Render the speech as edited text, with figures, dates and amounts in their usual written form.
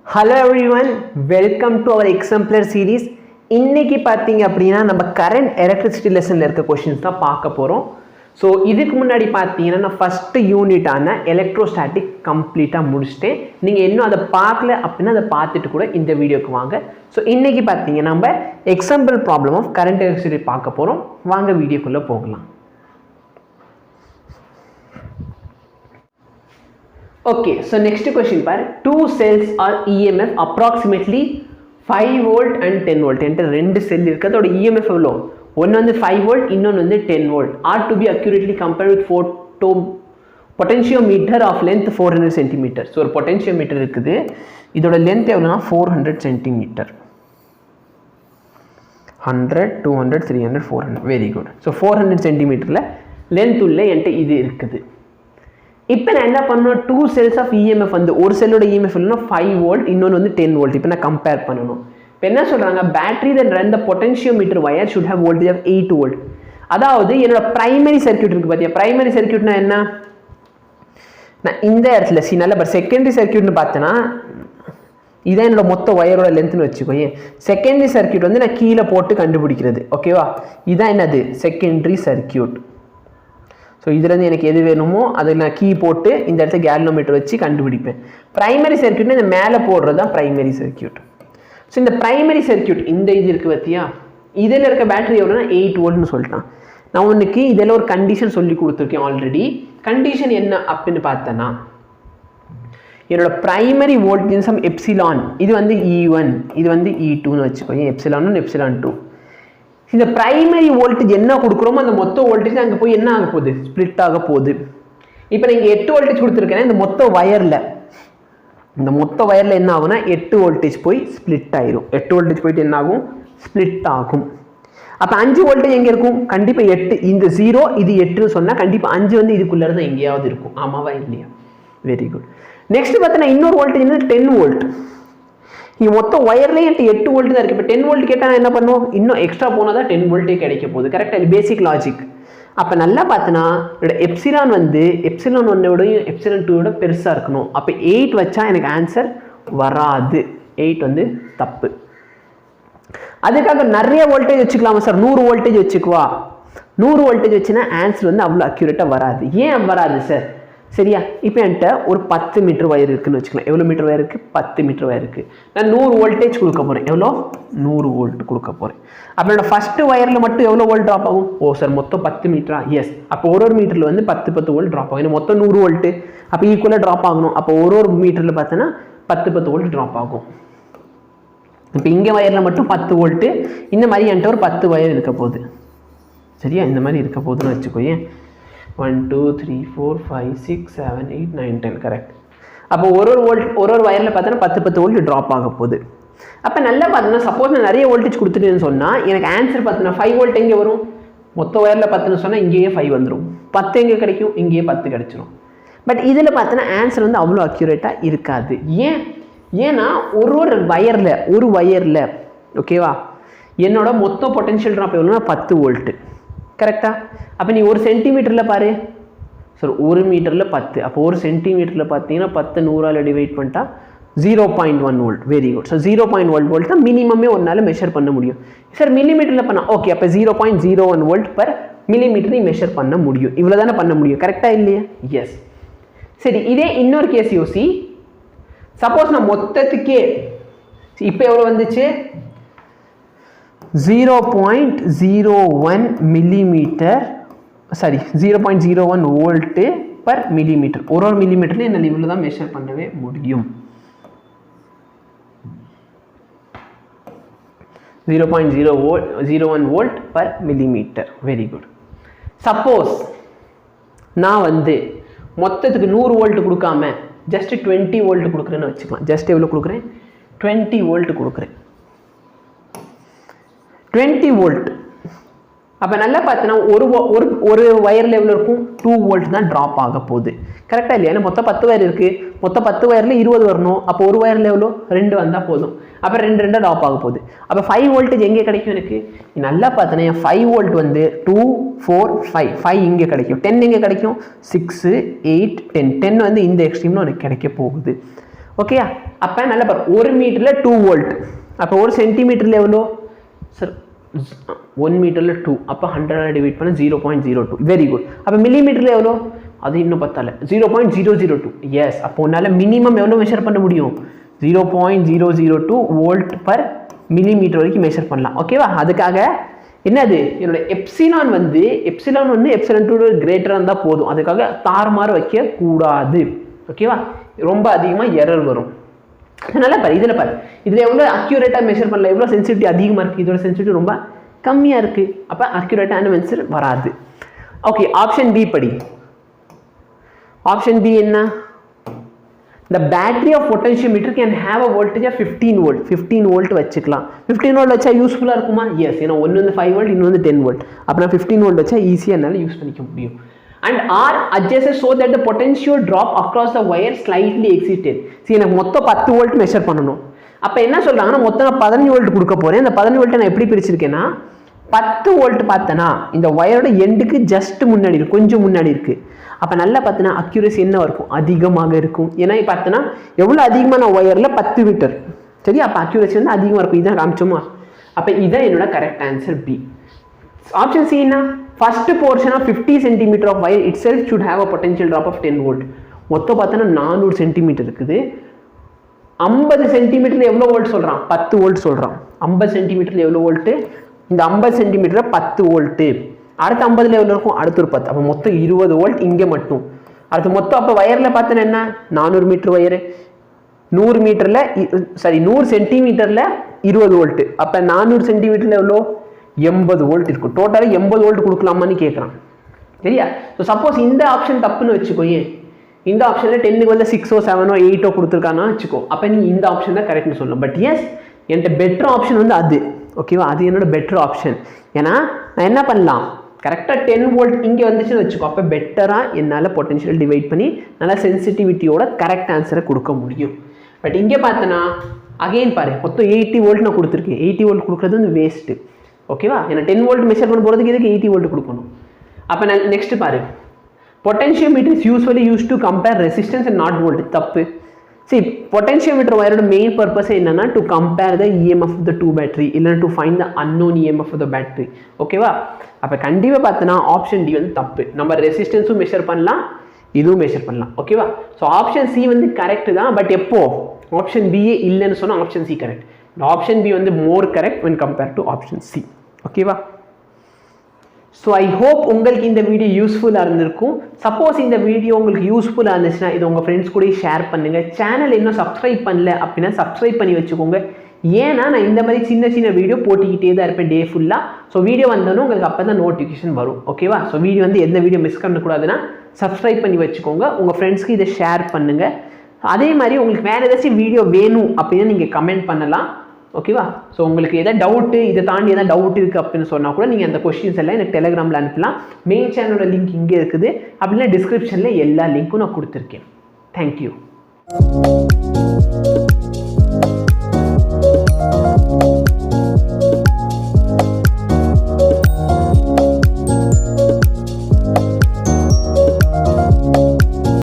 Hello everyone, welcome to our exemplar series. இன்னைக்கு பாத்தீங்க அப்படினா நம்ம current electricity lessonல இருக்க questions தான் பார்க்க போறோம். So இதுக்கு முன்னாடி பாத்தீங்கன்னா நான் first unit ஆன electrostatic கம்ப்ளீட்டா முடிச்சிட்டேன். நீங்க இன்னும் அத பார்க்கல அப்படினா அத பார்த்துட்டு கூட இந்த வீடியோக்கு வாங்க. So இன்னைக்கு பாத்தீங்க நம்ம example problem of current electricity பார்க்க போறோம். வாங்க வீடியோக்குள்ள போகலாம். Okay, so next question par two cells are EMF approximately 5 volt and 10 volt enter ரெண்டு செல் இருக்கு அதோட EMF எவ்வளவு ஒன்னு வந்து 5 volt இன்னொன்னு வந்து 10 volt are to be accurately compared with photo potentiometer of length 400 cm so ஒரு potentiometer இருக்குது இதோட length எவ்வளவுனா 400 cm 100 200 300 400 very good so 400 cm ல length உள்ள என்கிட்ட இது இருக்குது இப்போ நான் என்ன பண்ணனும் two cells of EMF வந்து ஒரு செல்லோட EMF இல்லனா 5 volt இன்னொன்னு வந்து 10 volt இப்போ நான் கம்பேர் பண்ணனும் இப்போ என்ன சொல்றாங்க battery that run the potentiometer wire should have voltage of 8 volt அதாவது என்னோட பிரைமரி சர்க்யூட் இருக்கு பாத்தியா பிரைமரி சர்க்யூட்னா என்ன நான் இந்த இடத்துல சீனால பட் செகண்டரி சர்க்யூட்னு பார்த்தனா இதான் என்னோட மொத்த வயரோட லெந்த்னு வெச்சுக்கோயே செகண்டரி சர்க்யூட் வந்து நான் கீழ போட்டு கண்டுபிடிக்கிறது ஓகேவா இதான் என்னது செகண்டரி சர்க்யூட் So இதுல இருந்து எனக்கு எது வேணுமோ அதை நான் கீ போட்டு இந்த இடத்துல கேலனோமீட்டர் வச்சு கண்டுபிடிப்பேன் பிரைமரி சர்க்யூட்னா இந்த மேலே போடுறது தான் பிரைமரி சர்க்யூட் ஸோ இந்த பிரைமரி சர்க்யூட் இந்த இது இருக்கு பார்த்தியா இதில் இருக்க பேட்டரி எவ்வளோனா 8 வோல்ட்னு சொல்லிட்டான் நான் உனக்கு இதில் ஒரு கண்டிஷன் சொல்லி கொடுத்துருக்கேன் ஆல்ரெடி கண்டிஷன் என்ன அப்படின்னு பார்த்தேன்னா என்னோட பிரைமரி வோல்டேஜ் சம் எப்சிலான் இது வந்து E1 இது வந்து E2ன்னு வச்சுக்கோங்க எப்சிலான் 1 எப்சிலான் 2 இந்த பிரைமரி வோல்டேஜ் என்ன கொடுக்குறோமோ அந்த மொத்த வோல்டேஜ் அங்கே போய் என்ன ஆக போகுது ஸ்ப்ளிட் ஆக போகுது இப்போ நான் இங்கே 8 வோல்டேஜ் கொடுத்துருக்கேன் இந்த மொத்த வயரில் என்ன ஆகும்னா 8 வோல்டேஜ் போய் ஸ்ப்ளிட் ஆயிரும் 8 வோல்டேஜ் போயிட்டு என்ன ஆகும் ஸ்ப்ளிட் ஆகும் அப்போ 5 வோல்டேஜ் எங்கே இருக்கும் கண்டிப்பாக 8 இந்த 0 இது 8ன்னு சொன்னால் கண்டிப்பாக 5 வந்து இதுக்குள்ளே தான் எங்கேயாவது இருக்கும் ஆமாவா இல்லையா வெரி குட் நெக்ஸ்ட் பார்த்தீங்கன்னா இன்னொரு வோல்டேஜ் வந்து 10 வோல்ட் இங்கே மொத்த வயர்லேயே 8 வோல்ட் தான் இருக்குது இப்போ 10 வோல்ட் கேட்டால் என்ன பண்ணுவோம் இன்னும் எக்ஸ்ட்ரா போனால் தான் 10 வோல்ட்டே கிடைக்க போகுது கரெக்டாக இது பேசிக் லாஜிக் அப்போ நல்லா பார்த்தோன்னா என்னோட எப்சிலான் வந்து எப்சிலான் 1 எப்சிலான் 2 பெருசாக இருக்கணும் அப்போ 8 வச்சா எனக்கு ஆன்சர் வராது 8 வந்து தப்பு அதுக்காக நிறைய வோல்டேஜ் வச்சுக்கலாமா சார் 100 வோல்டேஜ் வச்சுக்குவா 100 வோல்டேஜ் வச்சுன்னா ஆன்சர் வந்து அவ்வளோ அக்யூரேட்டாக வராது ஏன் வராது சார் சரியா இப்போ என்கிட்ட ஒரு 10 மீட்டர் வயர் இருக்குன்னு வச்சுக்கலாம் எவ்வளோ மீட்டர் வயர் இருக்குது 10 மீட்டர் வயர் இருக்குது நான் 100 வோல்டேஜ் கொடுக்க போகிறேன் எவ்வளோ 100 வோல்ட் கொடுக்க போகிறேன் அப்போ என்னோட ஃபஸ்ட்டு வயரில் மட்டும் எவ்வளோ வோல்ட் ட்ராப் ஆகும் ஓ சார் மொத்தம் 10 மீட்டரா எஸ் அப்போ ஒரு மீட்டரில் வந்து 10 வோல்ட் ட்ராப் ஆகும் மொத்தம் 100 வோல்ட்டு அப்போ ஈக்குவலாக ட்ராப் ஆகணும் அப்போ ஒரு மீட்டரில் பார்த்தோன்னா 10 வோல்ட் ட்ராப் ஆகும் இப்போ இங்கே வயரில் மட்டும் 10 வோல்ட்டு இந்த மாதிரி என்கிட்ட ஒரு 10 வயர் இருக்க போகுது சரியா இந்த மாதிரி இருக்க போகுதுன்னு வச்சுக்கோயேன் 1 2 3 4 5 6 7 8 9 10 கரெக்ட் அப்போ ஒரு வயரில் பார்த்தோன்னா 10 வோல்ட் ட்ராப் ஆக போகுது அப்போ நல்லா பார்த்தோன்னா சப்போஸ் நான் நிறைய வோல்டேஜ் கொடுத்துட்டேன்னு சொன்னால் எனக்கு ஆன்சர் பார்த்தோன்னா 5 வோல்ட் எங்கே வரும் மொத்த வயரில் 10ன்னு சொன்னால் இங்கேயே 5 வந்துடும் 10 எங்கே கிடைக்கும் இங்கேயே 10 கிடைச்சிடும் பட் இதில் பார்த்தோன்னா ஆன்சர் வந்து அவ்வளோ அக்யூரேட்டாக இருக்காது ஏன்னா ஒரு வயரில் ஓகேவா என்னோட மொத்த பொட்டன்ஷியல் ட்ராப் எவ்வளோனா 10 வோல்ட்டு கரெக்டா அப்போ நீ ஒரு சென்டிமீட்டரில் பாரு சார் ஒரு மீட்டரில் 10 அப்போ ஒரு சென்டிமீட்டரில் பார்த்தீங்கன்னா 10 100ஆல் டிவைட் பண்ணிட்டா 0.1 volt very good so 0.1 volt தான் மினிமமே ஒன்றால் மெஷர் பண்ண முடியும் சார் மில்லிமீட்டரில் பண்ணால் ஓகே அப்போ 0.01 வோல்ட் பர் மில்லிமீட்டர் நீ மெஷர் பண்ண முடியும் இவ்வளோ தானே பண்ண முடியும் கரெக்டாக இல்லையா எஸ் சரி இதே இன்னொரு கேஸ் யோசி சப்போஸ் நான் மொத்தத்துக்கே இப்போ எவ்வளோ வந்துச்சு 0.01 millimetre sorry 0.01 volt per millimetre ஒரு மில்லிமீட்டர்ல என்ன இவ்வளோ தான் மெஷர் பண்ணவே முடியும் 0.01 volt per millimetre very good suppose நான் வந்து மொத்தத்துக்கு 100 வோல்ட் கொடுக்காம ஜஸ்ட் 20 வோல்ட் கொடுக்குறேன்னு வச்சுக்கலாம் ஜஸ்ட் எவ்வளோ கொடுக்குறேன் 20 வோல்ட் கொடுக்குறேன் 20 வோல்ட் அப்போ நல்லா பார்த்தோன்னா ஒரு வயரில் எவ்வளோ இருக்கும் 2 வோல்ட் தான் ட்ராப் ஆக போகுது கரெக்டாக இல்லையா ஏன்னா மொத்தம் 10 வயர் இருக்குது மொத்தம் 10 வயரில் 20 வரணும் அப்போ ஒரு வயரில் எவ்வளோ 2 வந்தால் போதும் அப்போ 2 ட்ராப் ஆக போகுது அப்போ 5 வோல்டேஜ் எங்கே கிடைக்கும் எனக்கு நல்லா பார்த்தோன்னா 5 வோல்ட் வந்து 2 4 5 இங்கே கிடைக்கும் 10 எங்கே கிடைக்கும் 6 8 10 10 வந்து இந்த எக்ஸ்ட்ரீமில் எனக்கு கிடைக்க போகுது ஓகேயா? அப்போ நல்லா பாரு, 1 மீட்டரில் 2 வோல்ட். அப்போ 1 சென்டிமீட்டரில் எவ்வளோ சார்? 1 மீட்டரில் 2. அப்போ 100 டிவைட் பண்ண 0.02. Very good. அப்போ மில்லிமீட்டரில் எவ்வளோ? அது இன்னும் பத்தால, 0.002. எஸ். அப்போ உன்னால் மினிமம் எவ்வளோ மெஷர் பண்ண முடியும்? 0.002 வோல்ட் பர் மில்லிமீட்டர் வரைக்கும் மெஷர் பண்ணலாம். ஓகேவா? அதுக்காக என்னது, என்னோட எப்சிலான் வந்து எப்சிலான் 2 கிரேட்டராக இருந்தால் போதும். அதுக்காக தாறுமாறு வைக்கக்கூடாது. ஓகேவா? ரொம்ப அதிகமாக எரர் வரும். அதனால பாரு, இதில் பாரு, இதில் எவ்வளோ அக்யூரேட்டாக மெஷர் பண்ணல, எவ்வளோ சென்சிட்டிவிட்டி அதிகமாக இருக்குது, இதோட சென்சிட்டிவிட்டி ரொம்ப கம்மியாக இருக்குது. அப்போ அக்யூரேட்டான மெஷர் வராது. ஓகே, ஆப்ஷன் பி படி. ஆப்ஷன் பி என்ன? The battery of potentiometer can have a voltage of 15 volt. 15 volt வச்சுக்கலாம். 15 volt வச்சா யூஸ்ஃபுல்லாக இருக்குமா? எஸ். ஏன்னா ஒன்று வந்து 5 volt, இன்னொன்று 10 volt. அப்புறம் 15 volt வச்சா ஈஸியாக என்னால் யூஸ் பண்ணிக்க முடியும். And R adjusted so that the potential drop across the wire slightly exceeded. சரி, எனக்கு மொத்தம் 10 volt மெஷர் பண்ணணும். அப்போ என்ன சொல்கிறாங்கன்னா, மொத்தம் நான் 15 volt கொடுக்க போகிறேன். இந்த 15 volt நான் எப்படி பிரிச்சிருக்கேன்னா, 10 volt பார்த்தனா இந்த வயரோட எண்டுக்கு ஜஸ்ட் முன்னாடி இருக்கு, கொஞ்சம் முன்னாடி இருக்குது. அப்போ நல்லா பார்த்தனா அக்யூரேசி என்ன இருக்கும்? அதிகமாக இருக்கும். ஏன்னா பார்த்தனா எவ்வளோ அதிகமான ஒயரில் 10 மீட்டர். சரி, அப்போ அக்யூரேசி வந்து அதிகமாக இருக்கும். இதான் காமிச்சோமா? அப்போ இதான் என்னோட correct answer B. Option C என்ன? First portion of 50 centimetre of wire itself should have a potential drop of 10 volt. மொத்தம் பார்த்தோன்னா 400 சென்டிமீட்டர் இருக்குது. 50 சென்டிமீட்டரில் எவ்வளோ வோல்ட் சொல்கிறான்? 10 வோல்ட் சொல்கிறான். 50 சென்டிமீட்டரில் எவ்வளோ வோல்ட்டு? இந்த 50 சென்டிமீட்டரில் 10 வோல்ட்டு. அடுத்த 50ல் எவ்வளோ இருக்கும்? அடுத்த ஒரு 10. அப்போ மொத்தம் 20 வோல்ட் இங்கே மட்டும். அடுத்து மொத்தம் அப்போ வயரில் பார்த்தோன்னா என்ன? 400 மீட்டர் வயரு, 100 மீட்டரில் 100 சென்டிமீட்டரில் 20 வோல்ட்டு. அப்போ 400 சென்டிமீட்டரில் எவ்வளோ? 80 வோல்ட் இருக்கும். டோட்டலாக 80 வோல்ட் கொடுக்கலாமான்னு கேட்குறான். சரியா? ஸோ சப்போஸ் இந்த ஆப்ஷன் தப்புன்னு வச்சுக்கோயே, இந்த ஆப்ஷனில் 10க்கு வந்து 6ஓ 7ஓ 8ஓ கொடுத்துருக்கானா வச்சுக்கோ, அப்போ நீ இந்த ஆப்ஷன் தான் கரெக்ட்னு சொல்லணும். பட் எஸ், என்கிட்ட பெட்டர் ஆப்ஷன் வந்து அது. ஓகேவா? அது என்னோட பெட்டர் ஆப்ஷன். ஏன்னா நான் என்ன பண்ணலாம், கரெக்டாக 10 வோல்ட் இங்கே வந்துச்சுன்னு வச்சுக்கோ, அப்போ பெட்டராக என்னால் பொட்டன்ஷியல் டிவைட் பண்ணி நல்லா சென்சிட்டிவிட்டியோட கரெக்ட் ஆன்சரை கொடுக்க முடியும். பட் இங்கே பார்த்தனா அகெயின் பாரு, மொத்தம் 80 வோல்ட் நான் கொடுத்துருக்கேன். 80 வோல்ட் கொடுக்குறது வந்து வேஸ்ட்டு. ஓகேவா? ஏன்னா 10 வோல்ட் மெஷர் பண்ண போகிறதுக்கு இதுக்கு 80 வோல்ட் கொடுக்கணும். அப்போ நான் நெக்ஸ்ட் பாரு, potentiometer is usually use to compare resistance and not volt. தப்பு. சரி, பொட்டன்ஷியோமீட்டர் வயரோட மெயின் பர்பஸ் என்னன்னா to compare the EMF of the 2 battery, இல்லைன்னா to find the unknown EMF of the battery. ஓகேவா? அப்போ கண்டிப்பாக பார்த்தோன்னா ஆப்ஷன் டி வந்து தப்பு. நம்ம ரெசிஸ்டன்ஸும் மெஷர் பண்ணலாம், இதுவும் மெஷர் பண்ணலாம். ஓகேவா? ஸோ ஆப்ஷன் சி வந்து கரெக்ட் தான். பட் எப்போ ஆப்ஷன் பியே இல்லைன்னு சொன்னால் option C correct. Option B வந்து more correct when compared to option C. ஓகேவா? ஸோ ஐ ஹோப் உங்களுக்கு இந்த வீடியோ யூஸ்ஃபுல்லாக இருந்திருக்கும். சப்போஸ் இந்த வீடியோ உங்களுக்கு யூஸ்ஃபுல்லாக இருந்துச்சுன்னா இது உங்கள் ஃப்ரெண்ட்ஸ் கூட ஷேர் பண்ணுங்கள். சேனல் இன்னும் சப்ஸ்கிரைப் பண்ணல அப்படின்னா சப்ஸ்கிரைப் பண்ணி வச்சுக்கோங்க. ஏன்னா நான் இந்த மாதிரி சின்ன சின்ன வீடியோ போட்டுக்கிட்டே தான் இருப்பேன் டே ஃபுல்லாக. ஸோ வீடியோ வந்தோன்னே உங்களுக்கு அப்போ தான் நோட்டிஃபிகேஷன் வரும். ஓகேவா? ஸோ வீடியோ வந்து எந்த வீடியோ மிஸ் பண்ணக்கூடாதுன்னா சப்ஸ்கிரைப் பண்ணி வச்சுக்கோங்க. உங்கள் ஃப்ரெண்ட்ஸ்க்கு இதை ஷேர் பண்ணுங்கள். அதே மாதிரி உங்களுக்கு வேறு ஏதாச்சும் வீடியோ வேணும் அப்படின்னா நீங்கள் கமெண்ட் பண்ணலாம். ஓகேவா? ஸோ உங்களுக்கு எதாவது டவுட்டு, இதை தாண்டி எதாவது டவுட் இருக்குது அப்படின்னு சொன்னால் கூட நீங்கள் அந்த கொஸ்டின்ஸ் எல்லாம் எனக்கு டெலிகிராமில் அனுப்பலாம். மெயின் சேனலோட லிங்க் இங்கே இருக்குது. அப்படின்னா டிஸ்கிரிப்ஷனில் எல்லா லிங்க்கும் நான் கொடுத்துருக்கேன். தேங்க்யூ.